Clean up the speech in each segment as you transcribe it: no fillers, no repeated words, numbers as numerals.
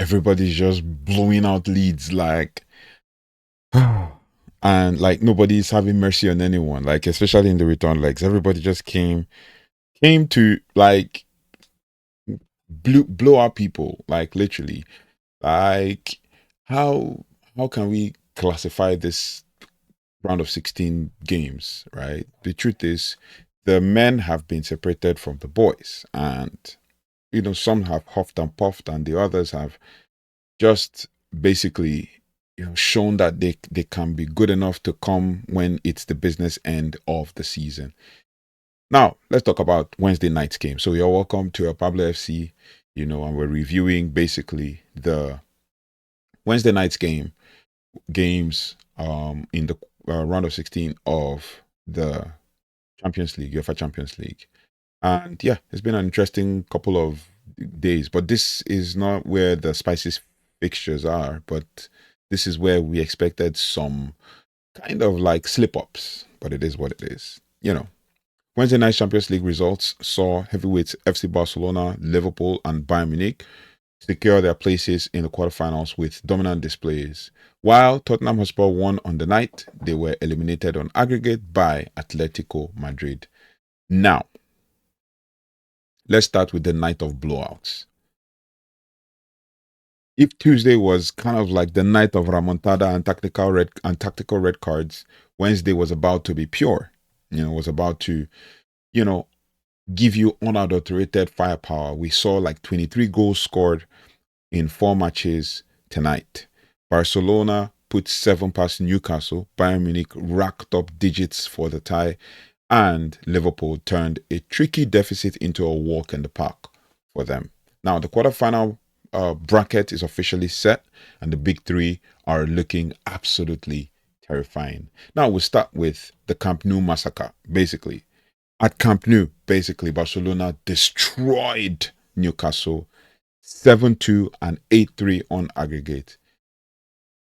everybody's just blowing out leads like, and like nobody's having mercy on anyone. Like especially in the return legs, everybody just came to like blow out people. Like literally, like how how can we classify this round of 16 games, right? The truth is, the men have been separated from the boys, and some have huffed and puffed, and the others have just basically, shown that they can be good enough to come when it's the business end of the season. Now, let's talk about Wednesday night's game. So, you're welcome to elPablo FC, and we're reviewing basically the Wednesday night's games in the round of 16 of the Champions League, UEFA Champions League. And yeah, it's been an interesting couple of days, but this is not where the spiciest fixtures are, but this is where we expected some kind of like slip ups, but it is what it is. Wednesday night Champions League results saw heavyweights FC Barcelona, Liverpool, and Bayern Munich secure their places in the quarterfinals with dominant displays. While Tottenham Hotspur won on the night, they were eliminated on aggregate by Atletico Madrid. Now, let's start with the night of blowouts. If Tuesday was kind of like the night of remontada and tactical red cards, Wednesday was about to be pure. Was about to, give you unadulterated firepower. We saw like 23 goals scored in 4 matches tonight. Barcelona put 7 past Newcastle. Bayern Munich racked up digits for the tie. And Liverpool turned a tricky deficit into a walk in the park for them. Now, the quarterfinal bracket is officially set, and the big three are looking absolutely terrifying. Now, we'll start with the Camp Nou massacre, basically. At Camp Nou, basically, Barcelona destroyed Newcastle 7-2 and 8-3 on aggregate.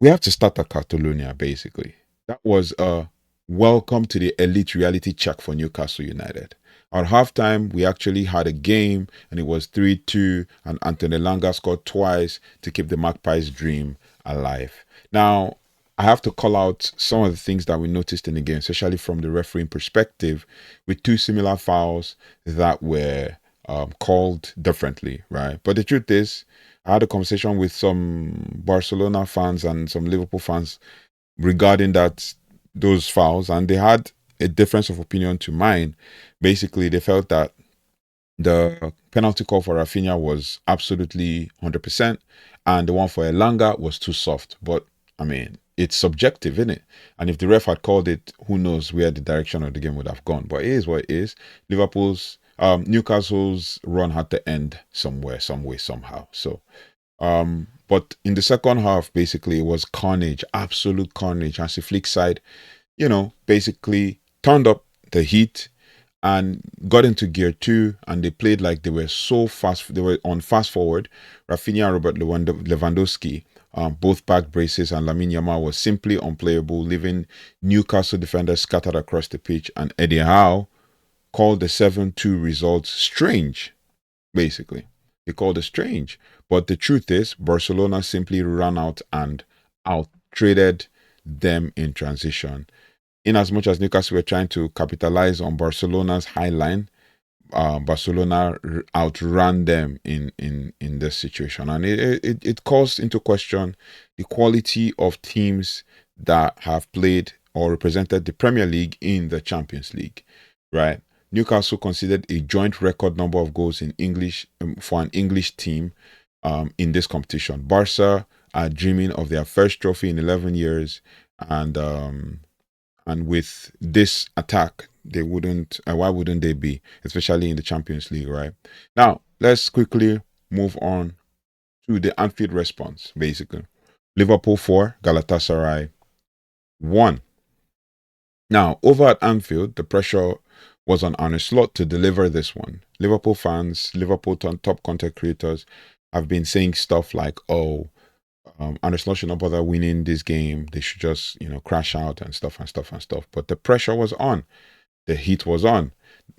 We have to start at Catalonia, basically. That was a welcome to the elite reality check for Newcastle United. At halftime, we actually had a game, and it was 3-2, and Elanga scored twice to keep the Magpies' dream alive. Now, I have to call out some of the things that we noticed in the game, especially from the refereeing perspective, with 2 similar fouls that were called differently, right? But the truth is, I had a conversation with some Barcelona fans and some Liverpool fans regarding those fouls, and they had a difference of opinion to mine. Basically, they felt that the penalty call for Raphinha was absolutely 100%, and the one for Elanga was too soft. But I mean, it's subjective, isn't it? And if the ref had called it, who knows where the direction of the game would have gone. But it is what it is. Newcastle's run had to end somewhere, some way, somehow. So, but in the second half, basically, it was carnage, absolute carnage. Hansi Flick's side, basically turned up the heat and got into gear 2, and they played like they were so fast. They were on fast forward. Raphinha and Robert Lewandowski, both back braces, and Lamine Yamal was simply unplayable, leaving Newcastle defenders scattered across the pitch. And Eddie Howe called the 7-2 result strange, basically. He called it strange. But the truth is, Barcelona simply ran out and out-traded them in transition. In as much as Newcastle were trying to capitalize on Barcelona's high line, Barcelona outran them in this situation, and it calls into question the quality of teams that have played or represented the Premier League in the Champions League, right? Newcastle considered a joint record number of goals in English for an English team in this competition. Barca are dreaming of their first trophy in 11 years, and with this attack, they wouldn't. Why wouldn't they be? Especially in the Champions League, right? Now, let's quickly move on to the Anfield response. Basically, Liverpool 4, Galatasaray 1. Now, over at Anfield, the pressure was on Arne Slot to deliver this one. Liverpool fans, Liverpool top content creators have been saying stuff like, "Oh, Arne Slot should not bother winning this game. They should just, crash out and stuff. But the pressure was on. the heat was on.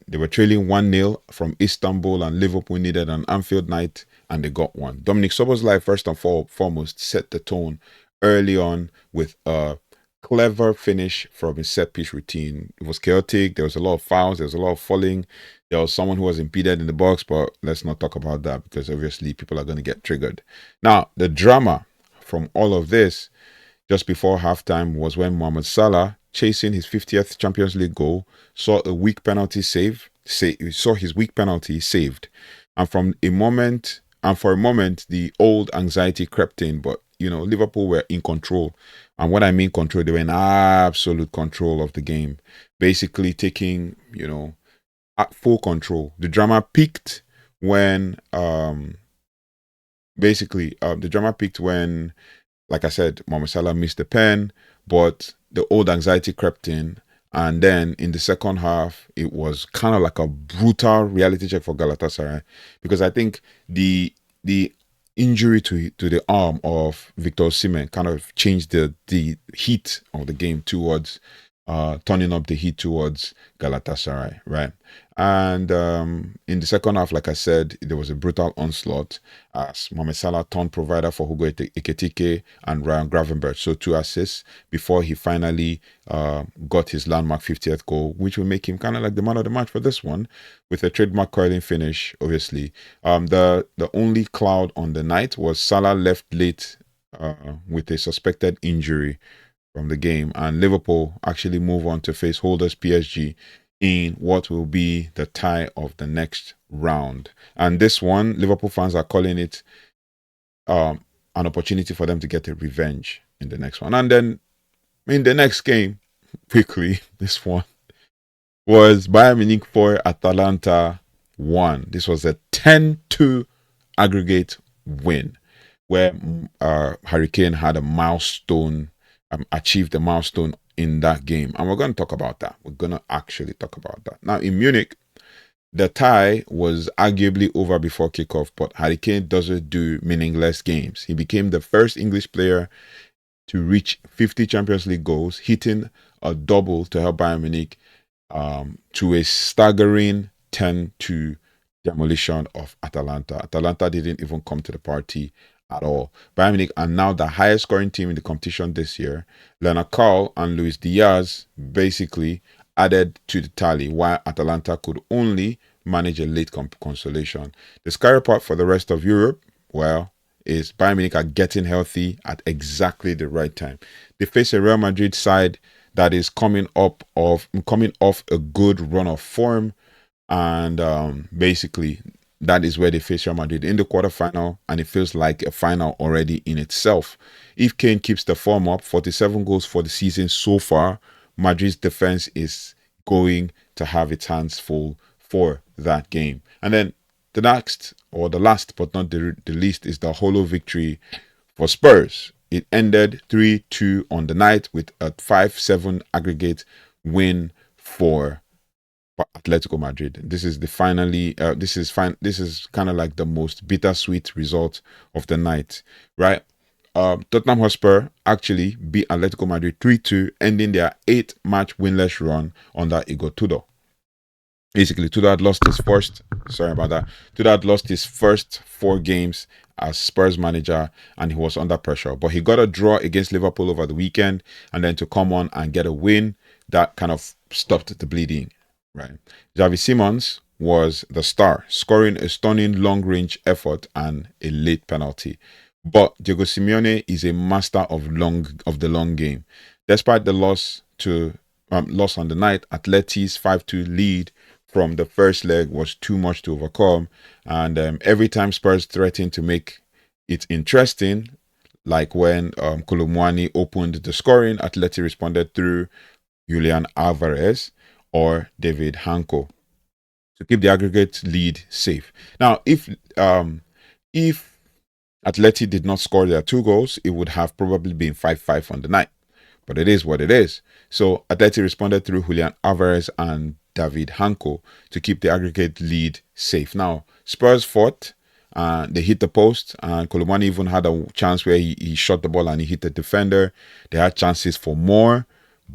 They were trailing 1-0 from Istanbul, and Liverpool needed an Anfield Night, and they got one. Dominik Szoboszlai, first and foremost, set the tone early on with a clever finish from his set-piece routine. It was chaotic. There was a lot of fouls. There was a lot of falling. There was someone who was impeded in the box, but let's not talk about that because obviously people are going to get triggered. Now, the drama from all of this just before halftime was when Mohamed Salah, chasing his 50th Champions League goal, saw his weak penalty saved, and for a moment, the old anxiety crept in. But Liverpool were in control, and when I mean control, they were in absolute control of the game, basically taking full control. The drama peaked when like I said, Mohamed Salah missed the pen, but the old anxiety crept in. And then in the second half, it was kind of like a brutal reality check for Galatasaray, because I think the injury to the arm of Victor Osimhen kind of changed the heat of the game towards turning up the heat towards Galatasaray, right? And in the second half, like I said, there was a brutal onslaught as Mohamed Salah turned provider for Hugo Ekitike and Gravenberch, so 2 assists before he finally got his landmark 50th goal, which will make him kind of like the man of the match for this one, with a trademark curling finish, obviously. The only cloud on the night was Salah left late with a suspected injury from the game, and Liverpool actually move on to face holders PSG in what will be the tie of the next round. And this one, Liverpool fans are calling it an opportunity for them to get a revenge in the next one. And then in the next game, quickly, this one was Bayern Munich 4, Atalanta 1. This was a 10-2 aggregate win, where Harry Kane had a milestone, achieved a milestone in that game, and we're going to talk about that. We're going to actually talk about that. Now, in Munich, the tie was arguably over before kickoff, but Harry Kane doesn't do meaningless games. He became the first English player to reach 50 Champions League goals, hitting a double to help Bayern Munich to a staggering 10-2 demolition of Atalanta. Atalanta didn't even come to the party at all. Bayern Munich are now the highest scoring team in the competition this year. Leonard Carl and Luis Diaz basically added to the tally, while Atalanta could only manage a late consolation. The scary part for the rest of Europe, well, is Bayern Munich are getting healthy at exactly the right time. They face a Real Madrid side that is coming off a good run of form, and basically that is where they face Real Madrid in the quarterfinal, and it feels like a final already in itself. If Kane keeps the form up, 47 goals for the season so far, Madrid's defense is going to have its hands full for that game. And then the last but not the least is the hollow victory for Spurs. It ended 3-2 on the night with a 5-7 aggregate win for Atletico Madrid. This is this is kind of like the most bittersweet result of the night, right? Tottenham Hotspur actually beat Atletico Madrid 3-2, ending their 8-match winless run under Igor Tudor. Basically, Tudor had lost his first. Tudor had lost his first 4 games as Spurs manager, and he was under pressure. But he got a draw against Liverpool over the weekend, and then to come on and get a win that kind of stopped the bleeding. Right. Xavi Simons was the star, scoring a stunning long-range effort and a late penalty. But Diego Simeone is a master of the long game. Despite the loss on the night, Atleti's 5-2 lead from the first leg was too much to overcome, and every time Spurs threatened to make it interesting, like when Kolo Muani opened the scoring, Atleti responded through Julian Alvarez or David Hanko to keep the aggregate lead safe. Now, if Atleti did not score their 2 goals, it would have probably been 5-5 on the night. But it is what it is. So Atleti responded through Julian Alvarez and David Hanko to keep the aggregate lead safe. Now, Spurs fought. They hit the post, and Kolo Muani even had a chance where he shot the ball and he hit the defender. They had chances for more,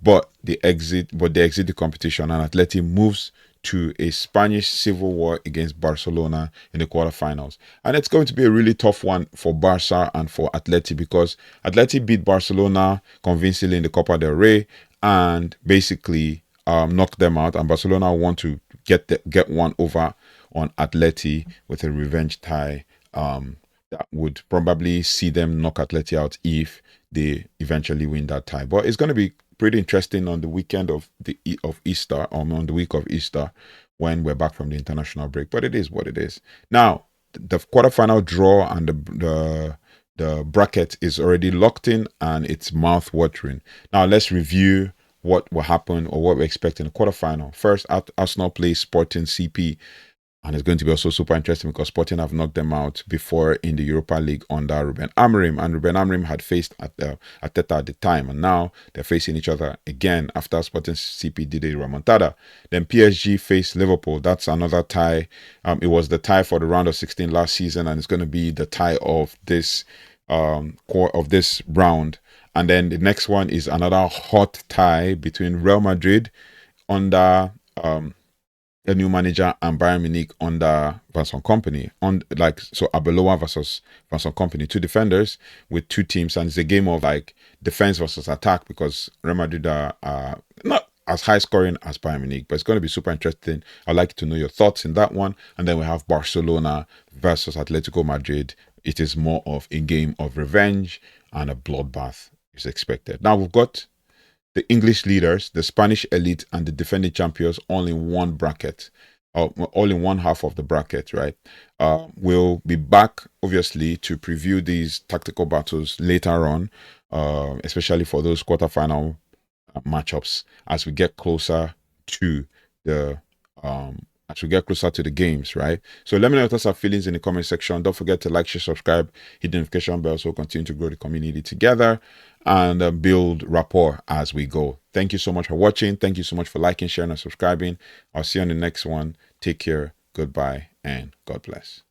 but they exit the competition, and Atleti moves to a Spanish civil war against Barcelona in the quarterfinals. And it's going to be a really tough one for Barca and for Atleti, because Atleti beat Barcelona convincingly in the Copa del Rey and basically knocked them out. And Barcelona want to get one over on Atleti with a revenge tie. That would probably see them knock Atleti out if they eventually win that tie. But it's going to be pretty interesting on the weekend of Easter, or on the week of Easter, when we're back from the international break. But it is what it is. Now, the quarterfinal draw and the bracket is already locked in, and it's mouth watering. Now let's review what will happen, or what we expect in the quarterfinal. First, Arsenal plays Sporting CP. And it's going to be also super interesting because Sporting have knocked them out before in the Europa League under Ruben Amorim. And Ruben Amorim had faced Arteta at the time. And now they're facing each other again after Sporting CP did a remontada. Then PSG faced Liverpool. That's another tie. It was the tie for the round of 16 last season. And it's going to be the tie of this round. And then the next one is another hot tie between Real Madrid under the new manager and Bayern Munich under Vincent Kompany. So Arbeloa versus Vincent Kompany, two defenders with two teams, and it's a game of like defense versus attack, because Real Madrid are not as high scoring as Bayern Munich, but it's going to be super interesting. I'd like to know your thoughts in that one. And then we have Barcelona versus Atletico Madrid. It is more of a game of revenge, and a bloodbath is expected. Now we've got the English leaders, the Spanish elite, and the defending champions all in one bracket, all in one half of the bracket, right? We'll be back, obviously, to preview these tactical battles later on, especially for those quarterfinal matchups as we get closer to the games, right? So let me know your thoughts and feelings in the comment section. Don't forget to like, share, subscribe, hit the notification bell, so we'll continue to grow the community together and build rapport as we go. Thank you so much for watching. Thank you so much for liking, sharing, and subscribing. I'll see you on the next one. Take care, goodbye, and God bless.